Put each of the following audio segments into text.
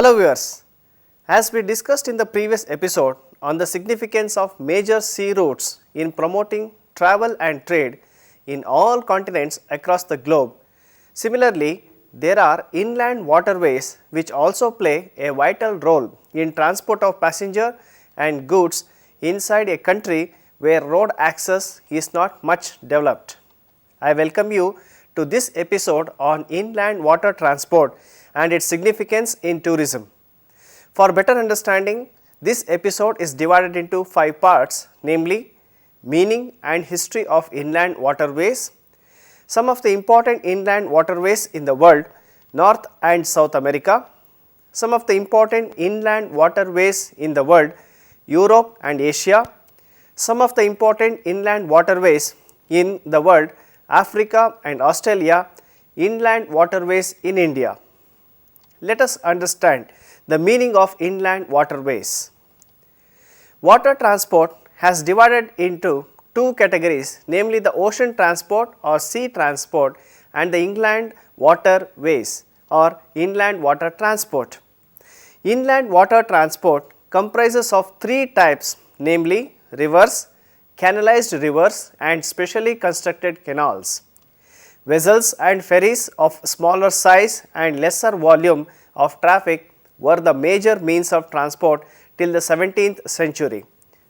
Hello viewers, as we discussed in the previous episode on the significance of major sea routes in promoting travel and trade in all continents across the globe, similarly there are inland waterways which also play a vital role in transport of passenger and goods inside a country where road access is not much developed. I welcome you to this episode on inland water transport and its significance in tourism. For better understanding, this episode is divided into 5 parts, namely meaning and history of inland waterways, some of the important inland waterways in the world, North and South America, some of the important inland waterways in the world, Europe and Asia, some of the important inland waterways in the world, Africa and Australia, inland waterways in India. Let us understand the meaning of inland waterways. Water transport has divided into 2 categories, namely the ocean transport or sea transport and the inland waterways or inland water transport. Inland water transport comprises of 3 types, namely rivers, canalized rivers and specially constructed canals. Vessels and ferries of smaller size and lesser volume of traffic were the major means of transport till the 17th century.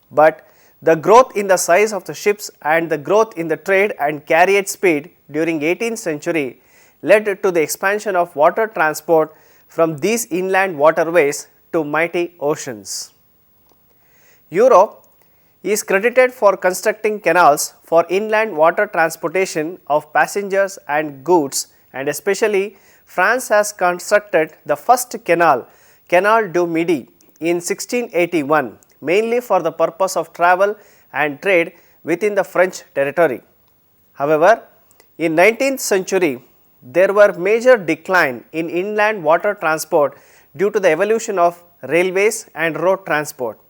But the growth in the size of the ships and the growth in the trade and carriage speed during 18th century led to the expansion of water transport from these inland waterways to mighty oceans. Europe is credited for constructing canals for inland water transportation of passengers and goods, and especially France has constructed the first canal, Canal du Midi, in 1681, mainly for the purpose of travel and trade within the French territory. However, in 19th century, there were major decline in inland water transport due to the evolution of railways and road transport.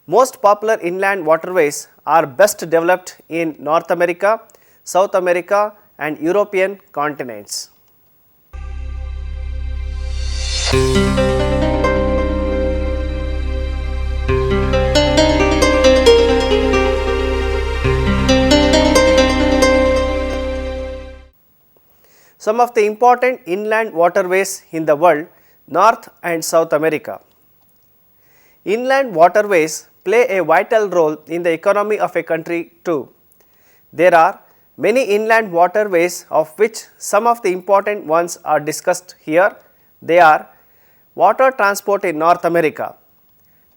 Most popular inland waterways are best developed in North America, South America and European continents. Some of the important inland waterways in the world, North and South America. Inland waterways play a vital role in the economy of a country too. There are many inland waterways, of which some of the important ones are discussed here. They are water transport in North America.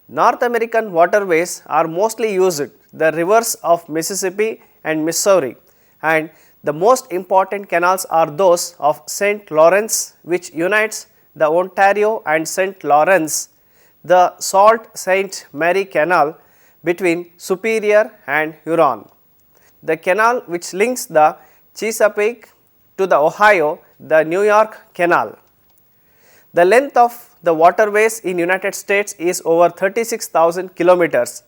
North American waterways are mostly used the rivers of Mississippi and Missouri, and the most important canals are those of St. Lawrence, which unites the Ontario and St. Lawrence, the Sault Ste. Marie Canal between Superior and Huron, the canal which links the Chesapeake to the Ohio, the New York Canal. The length of the waterways in United States is over 36,000 kilometers.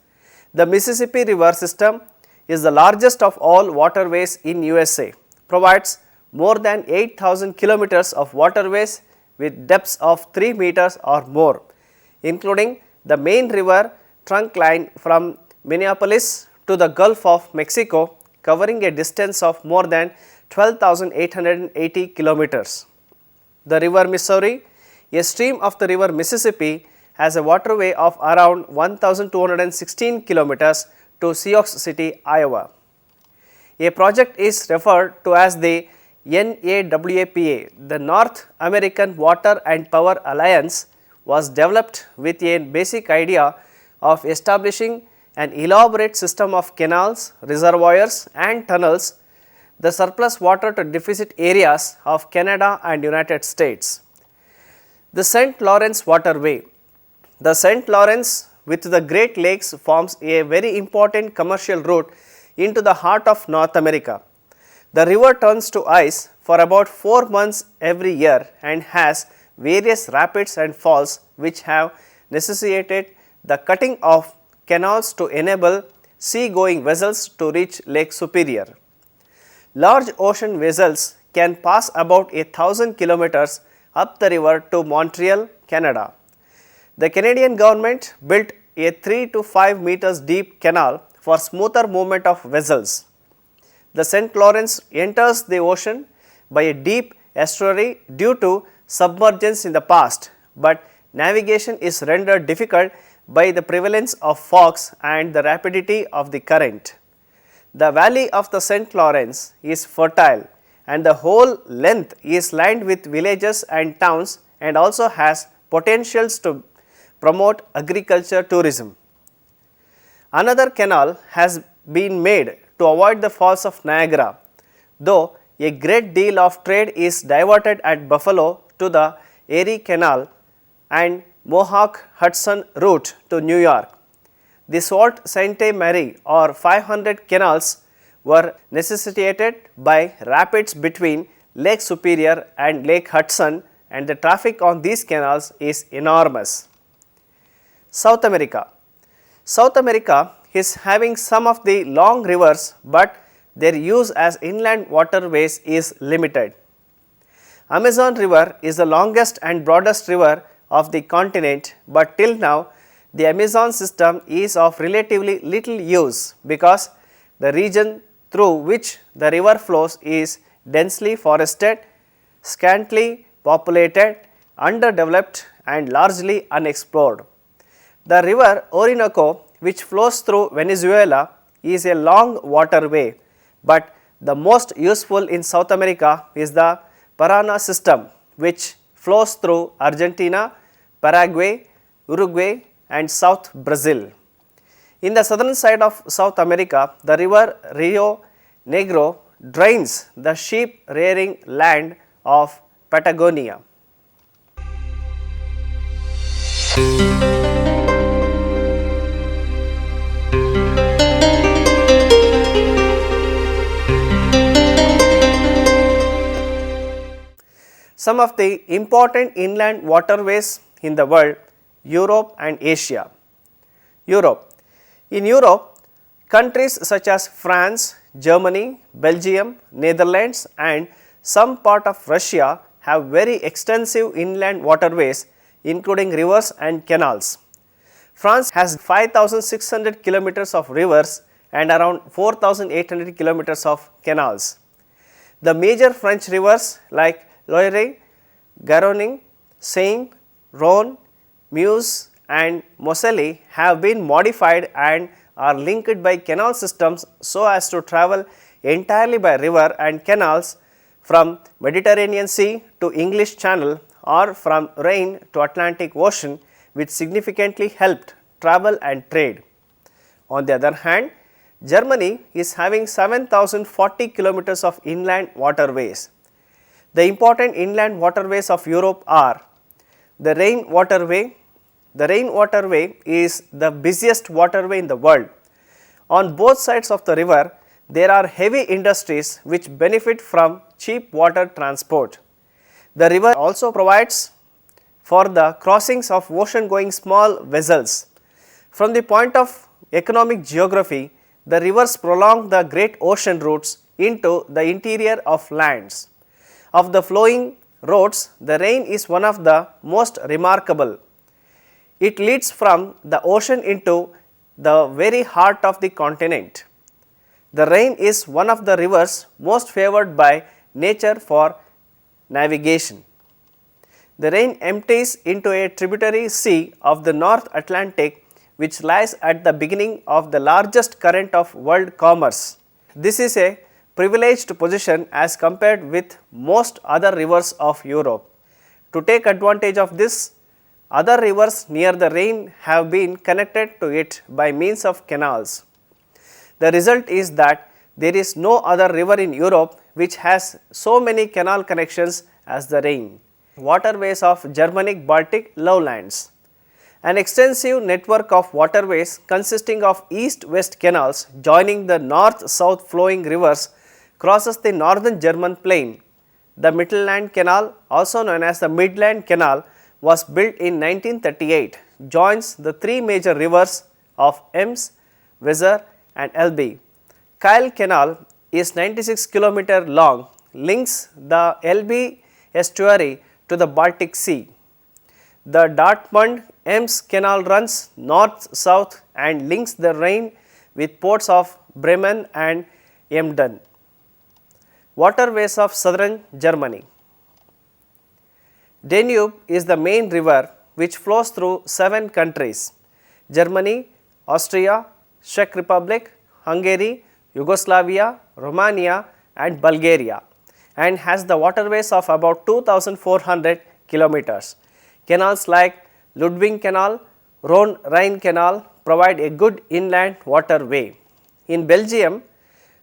The Mississippi River system is the largest of all waterways in USA, provides more than 8,000 kilometers of waterways with depths of 3 meters or more, including the main river trunk line from Minneapolis to the Gulf of Mexico, covering a distance of more than 12,880 kilometers. The river Missouri, a stream of the river Mississippi, has a waterway of around 1,216 kilometers to Sioux City, Iowa. A project is referred to as the NAWAPA, the North American Water and Power Alliance, was developed with a basic idea of establishing an elaborate system of canals, reservoirs and tunnels, the surplus water to deficit areas of Canada and United States. The St. Lawrence Waterway. The St. Lawrence with the Great Lakes forms a very important commercial route into the heart of North America. The river turns to ice for about 4 months every year and has various rapids and falls which have necessitated the cutting of canals to enable sea-going vessels to reach Lake Superior. Large ocean vessels can pass about 1,000 kilometers up the river to Montreal, Canada, The Canadian government built a 3 to 5 meters deep canal for smoother movement of vessels. The St. Lawrence enters the ocean by a deep estuary due to submergence in the past, but navigation is rendered difficult by the prevalence of fogs and the rapidity of the current. The valley of the St. Lawrence is fertile and the whole length is lined with villages and towns and also has potentials to promote agriculture tourism. Another canal has been made to avoid the falls of Niagara, though a great deal of trade is diverted at Buffalo to the Erie Canal and Mohawk Hudson route to New York. The Sault Ste. Marie or 500 canals were necessitated by rapids between Lake Superior and Lake Hudson, and the traffic on these canals is enormous. South America. South America is having some of the long rivers, but their use as inland waterways is limited. Amazon River is the longest and broadest river of the continent, but till now the Amazon system is of relatively little use because the region through which the river flows is densely forested, scantily populated, underdeveloped and largely unexplored. The river Orinoco, which flows through Venezuela, is a long waterway, but the most useful in South America is the Parana system, which flows through Argentina, Paraguay, Uruguay and South Brazil. In the southern side of South America, the river Rio Negro drains the sheep rearing land of Patagonia. Some of the important inland waterways in the world, Europe and Asia. Europe. In Europe, countries such as France, Germany, Belgium, Netherlands and some part of Russia have very extensive inland waterways including rivers and canals. France has 5,600 kilometers of rivers and around 4,800 kilometers of canals. The major French rivers like Loire, Garonne, Seine, Rhone, Meuse and Moselle have been modified and are linked by canal systems so as to travel entirely by river and canals from Mediterranean Sea to English Channel or from Rhine to Atlantic Ocean, which significantly helped travel and trade. On the other hand, Germany is having 7,040 kilometers of inland waterways. The important inland waterways of Europe are the Rhine waterway. The Rhine waterway is the busiest waterway in the world. On both sides of the river, there are heavy industries which benefit from cheap water transport. The river also provides for the crossings of ocean going small vessels. From the point of economic geography, the rivers prolong the great ocean routes into the interior of lands. Of the flowing roads, the Rhine is one of the most remarkable. It leads from the ocean into the very heart of the continent. The Rhine is one of the rivers most favored by nature for navigation. The Rhine empties into a tributary sea of the North Atlantic, which lies at the beginning of the largest current of world commerce. This is a privileged position as compared with most other rivers of Europe. To take advantage of this, other rivers near the Rhine have been connected to it by means of canals. The result is that there is no other river in Europe which has so many canal connections as the Rhine. Waterways of Germanic Baltic lowlands. An extensive network of waterways consisting of east-west canals joining the north-south flowing rivers crosses the northern German plain. The Mittelland Canal, also known as the Midland Canal, was built in 1938, joins the three major rivers of Ems, Weser and Elbe. Kiel Canal is 96 km long, links the Elbe estuary to the Baltic Sea. The Dortmund Ems Canal runs north-south and links the Rhine with ports of Bremen and Emden. Waterways of southern Germany. Danube is the main river which flows through 7 countries: Germany, Austria, Czech Republic, Hungary, Yugoslavia, Romania and Bulgaria, and has the waterways of about 2400 kilometers. Canals like Ludwig Canal, Rhone-Rhine Canal provide a good inland waterway. In Belgium,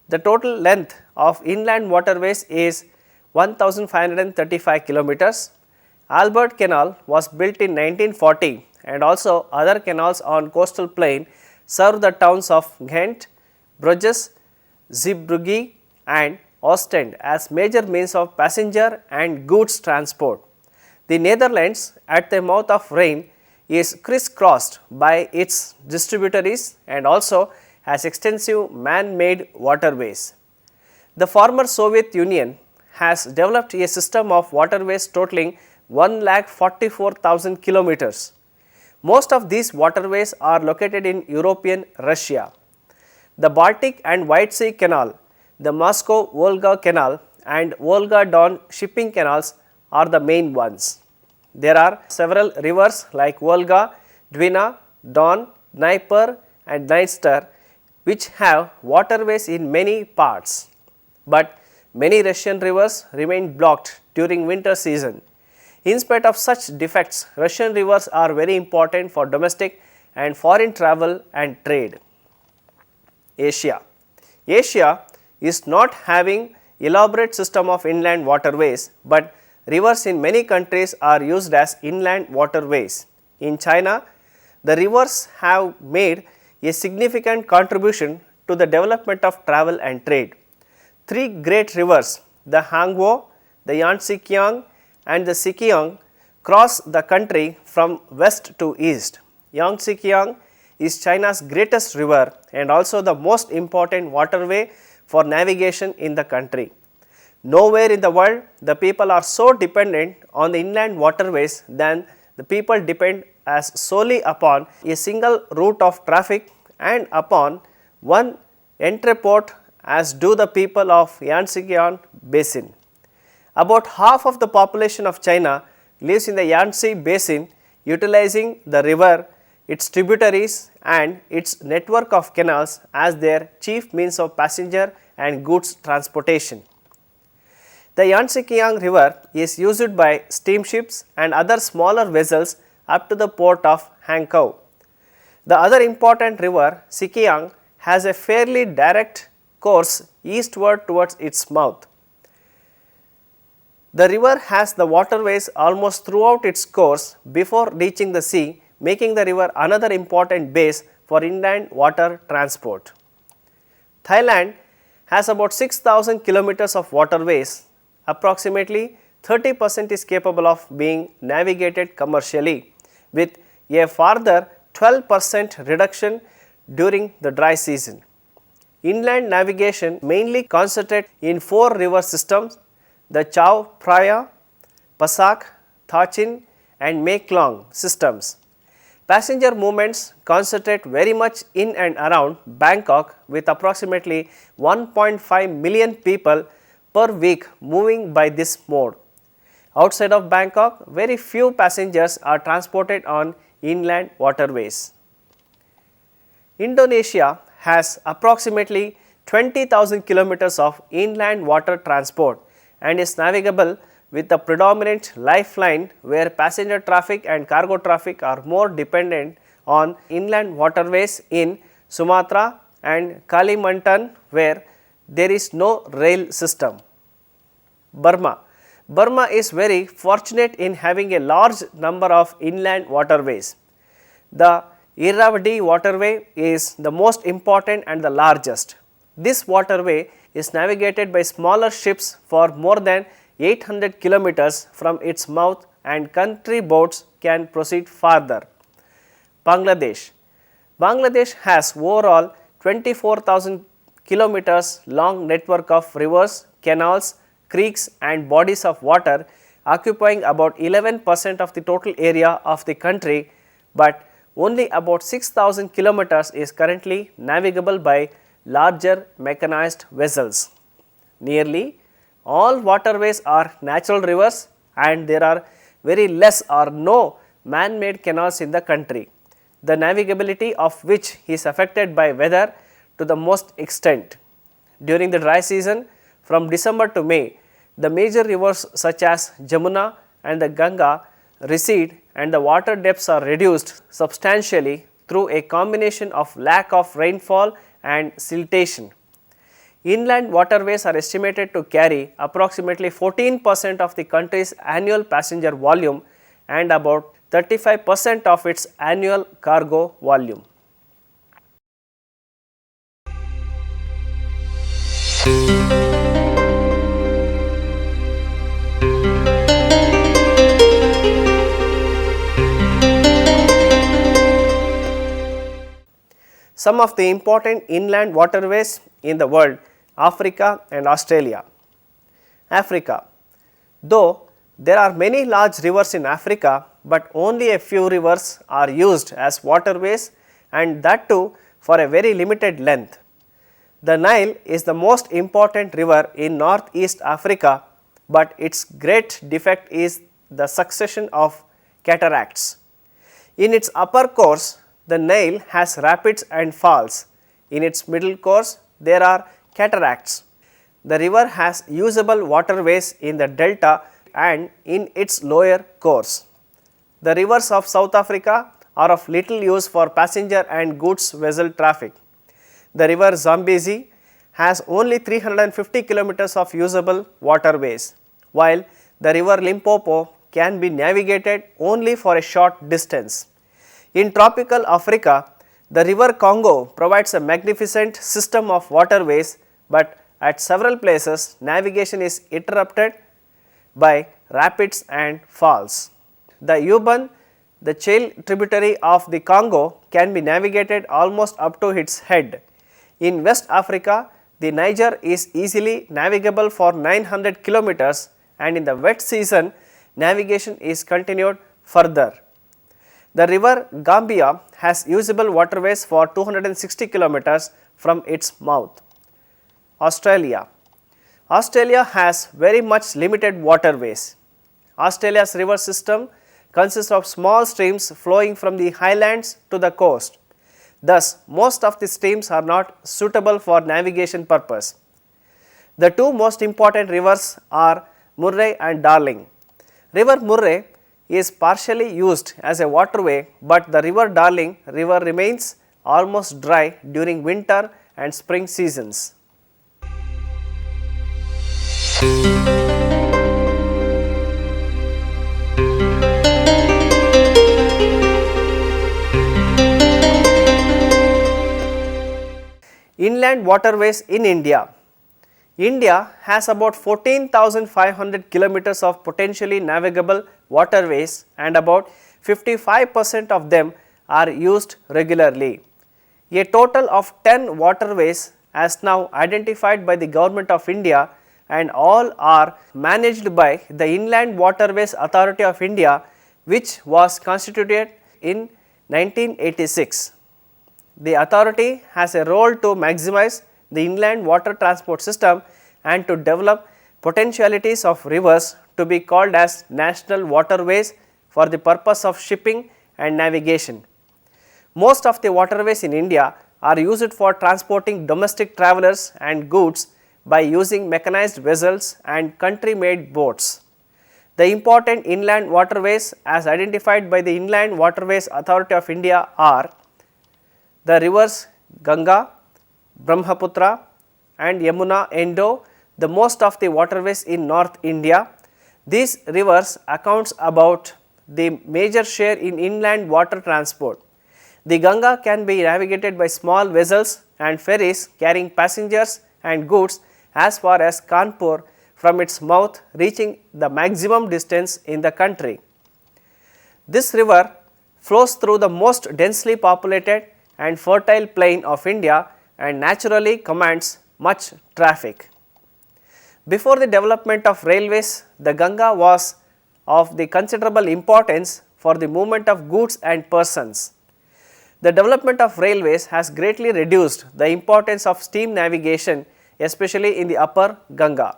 the total length of inland waterways is 1535 kilometers. Albert Canal was built in 1940 and also other canals on coastal plain serve the towns of Ghent, Bruges, Zeebrugge and Ostend as major means of passenger and goods transport. The Netherlands at the mouth of Rhine is crisscrossed by its distributaries and also has extensive man-made waterways. The former Soviet Union has developed a system of waterways totaling 1,44,000 kilometers. Most of these waterways are located in European Russia. The Baltic and White Sea Canal, the Moscow-Volga Canal and Volga-Don shipping canals are the main ones. There are several rivers like Volga, Dwina, Don, Dnieper and Dniester which have waterways in many parts, but many Russian rivers remain blocked during winter season. In spite of such defects, Russian rivers are very important for domestic and foreign travel and trade. Asia. Asia is not having elaborate system of inland waterways, but rivers in many countries are used as inland waterways. In China, the rivers have made a significant contribution to the development of travel and trade. 3 great rivers, the Hangzhou, the Yangtze-Kiang and the Sikiang cross the country from west to east. Yangtze-Kiang is China's greatest river and also the most important waterway for navigation in the country. Nowhere in the world the people are so dependent on the inland waterways than the people depend as solely upon a single route of traffic and upon one entreport as do the people of Yangtze-Kiang basin. About half of the population of China lives in the Yangtze basin utilizing the river, its tributaries and its network of canals as their chief means of passenger and goods transportation. The Yangtze-Kiang river is used by steamships and other smaller vessels up to the port of Hankou. The other important river, Sikiang, has a fairly direct course eastward towards its mouth. The river has the waterways almost throughout its course before reaching the sea, making the river another important base for inland water transport. Thailand has about 6,000 kilometers of waterways. Approximately 30% is capable of being navigated commercially, with a further 12% reduction during the dry season. Inland navigation mainly concentrates in 4 river systems: the Chao Phraya, Pasak, Thachin and Mekong systems. Passenger movements concentrate very much in and around Bangkok, with approximately 1.5 million people per week moving by this mode. Outside of Bangkok, very few passengers are transported on inland waterways. Indonesia has approximately 20,000 kilometers of inland water transport and is navigable with the predominant lifeline where passenger traffic and cargo traffic are more dependent on inland waterways in Sumatra and Kalimantan, where there is no rail system. Burma. Burma is very fortunate in having a large number of inland waterways. The Irrawaddy waterway is the most important and the largest. This waterway is navigated by smaller ships for more than 800 kilometers from its mouth, and country boats can proceed farther. Bangladesh. Bangladesh has overall 24,000 kilometers long network of rivers, canals, creeks and bodies of water, occupying about 11% of the total area of the country. but only about 6,000 kilometers is currently navigable by larger mechanized vessels. Nearly all waterways are natural rivers and there are very less or no man-made canals in the country, the navigability of which is affected by weather to the most extent. During the dry season from December to May, the major rivers such as Jamuna and the Ganga recede and the water depths are reduced substantially through a combination of lack of rainfall and siltation. Inland waterways are estimated to carry approximately 14% of the country's annual passenger volume and about 35% of its annual cargo volume. Some of the important inland waterways in the world: Africa and Australia. Africa. Though there are many large rivers in Africa, but only a few rivers are used as waterways, and that too for a very limited length. The Nile is the most important river in northeast Africa, but its great defect is the succession of cataracts. In its upper course, the Nile has rapids and falls. In its middle course, there are cataracts. The river has usable waterways in the delta and in its lower course. The rivers of South Africa are of little use for passenger and goods vessel traffic. The river Zambezi has only 350 kilometers of usable waterways, while the river Limpopo can be navigated only for a short distance. In tropical Africa, the river Congo provides a magnificent system of waterways, but at several places navigation is interrupted by rapids and falls. The Yuban, the child tributary of the Congo, can be navigated almost up to its head. In West Africa, the Niger is easily navigable for 900 kilometers, and in the wet season navigation is continued further. The river Gambia has usable waterways for 260 kilometers from its mouth. Australia. Australia has very much limited waterways. Australia's river system consists of small streams flowing from the highlands to the coast. Thus, most of the streams are not suitable for navigation purpose. The two most important rivers are Murray and Darling. River Murray is partially used as a waterway, but the river Darling river remains almost dry during winter and spring seasons. Inland waterways in India. India has about 14,500 kilometers of potentially navigable waterways and about 55% of them are used regularly. A total of 10 waterways as now identified by the Government of India, and all are managed by the Inland Waterways Authority of India, which was constituted in 1986. The authority has a role to maximize the inland water transport system and to develop potentialities of rivers to be called as national waterways for the purpose of shipping and navigation. Most of the waterways in India are used for transporting domestic travelers and goods by using mechanized vessels and country-made boats. The important inland waterways as identified by the Inland Waterways Authority of India are the rivers Ganga, Brahmaputra and Yamuna endo the most of the waterways in North India. These rivers accounts about the major share in inland water transport. The Ganga can be navigated by small vessels and ferries carrying passengers and goods as far as Kanpur from its mouth, reaching the maximum distance in the country. This river flows through the most densely populated and fertile plain of India and naturally commands much traffic. Before the development of railways, the Ganga was of the considerable importance for the movement of goods and persons. The development of railways has greatly reduced the importance of steam navigation, especially in the upper Ganga.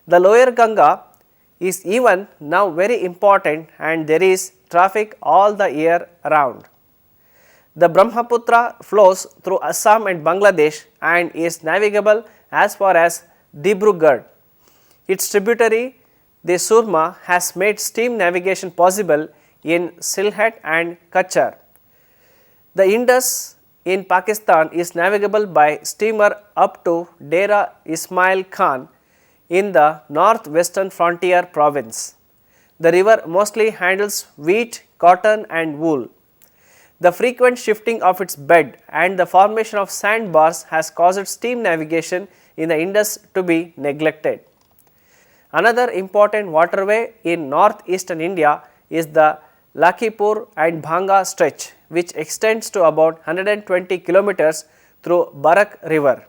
The lower Ganga is even now very important and there is traffic all the year round. The Brahmaputra flows through Assam and Bangladesh and is navigable as far as Dibrugarh. Its tributary, the Surma, has made steam navigation possible in Sylhet and Kachar. The Indus in Pakistan is navigable by steamer up to Dera Ismail Khan in the northwestern frontier province. The river mostly handles wheat, cotton and wool. The frequent shifting of its bed and the formation of sandbars has caused steam navigation in the Indus to be neglected. Another important waterway in northeastern India is the Lakhipur and Bhanga stretch, which extends to about 120 kilometers through Barak river.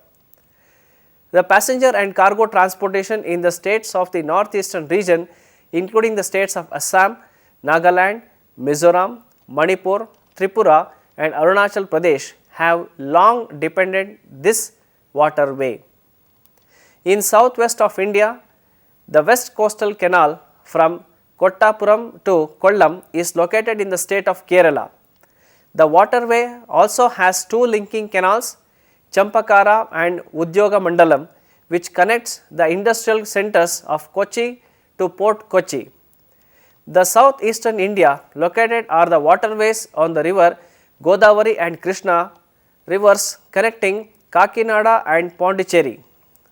The passenger and cargo transportation in the states of the northeastern region, including the states of Assam, Nagaland, Mizoram, Manipur, Tripura and Arunachal Pradesh have long depended this waterway. In southwest of India, the West Coastal Canal from Kottapuram to Kollam is located in the state of Kerala. The waterway also has two linking canals, Champakara and Udyoga Mandalam, which connects the industrial centers of Kochi to Port Kochi. The southeastern India located are the waterways on the river Godavari and Krishna rivers connecting Kakinada and Pondicherry.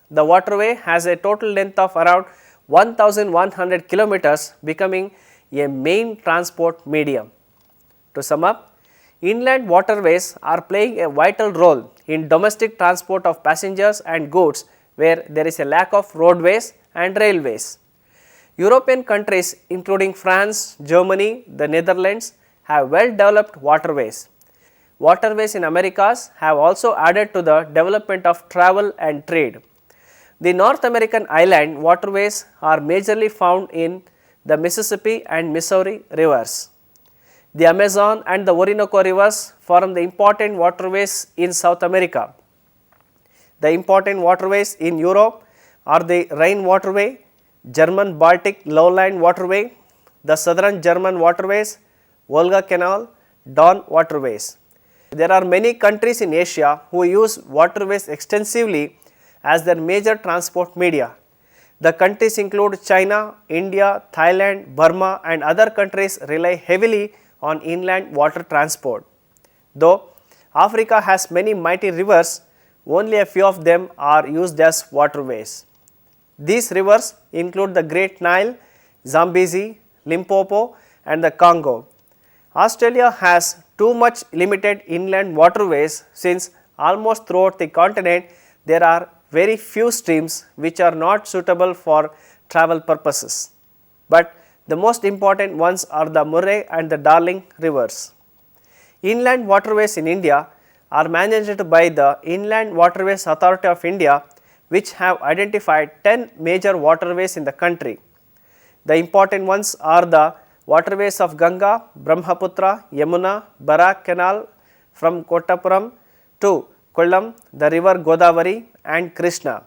The waterway has a total length of around 1100 kilometers, becoming a main transport medium. To sum up, inland waterways are playing a vital role in domestic transport of passengers and goods where there is a lack of roadways and railways. European countries including France, Germany, the Netherlands have well developed waterways. Waterways in Americas have also added to the development of travel and trade. The North American island waterways are majorly found in the Mississippi and Missouri rivers. The Amazon and the Orinoco rivers form the important waterways in South America. The important waterways in Europe are the Rhine waterway, German Baltic lowland waterway, the southern German waterways, Volga Canal, Don waterways. There are many countries in Asia who use waterways extensively as their major transport media. The countries include China, India, Thailand, Burma and other countries rely heavily on inland water transport. Though Africa has many mighty rivers, only a few of them are used as waterways. These rivers include the Great Nile, Zambezi, Limpopo and the Congo. Australia has too much limited inland waterways since almost throughout the continent there are very few streams which are not suitable for travel purposes. But the most important ones are the Murray and the Darling rivers. Inland waterways in India are managed by the Inland Waterways Authority of India, which have identified 10 major waterways in the country. The important ones are the waterways of Ganga, Brahmaputra, Yamuna, Barak Canal from Kottapuram to Kollam, the river Godavari and Krishna.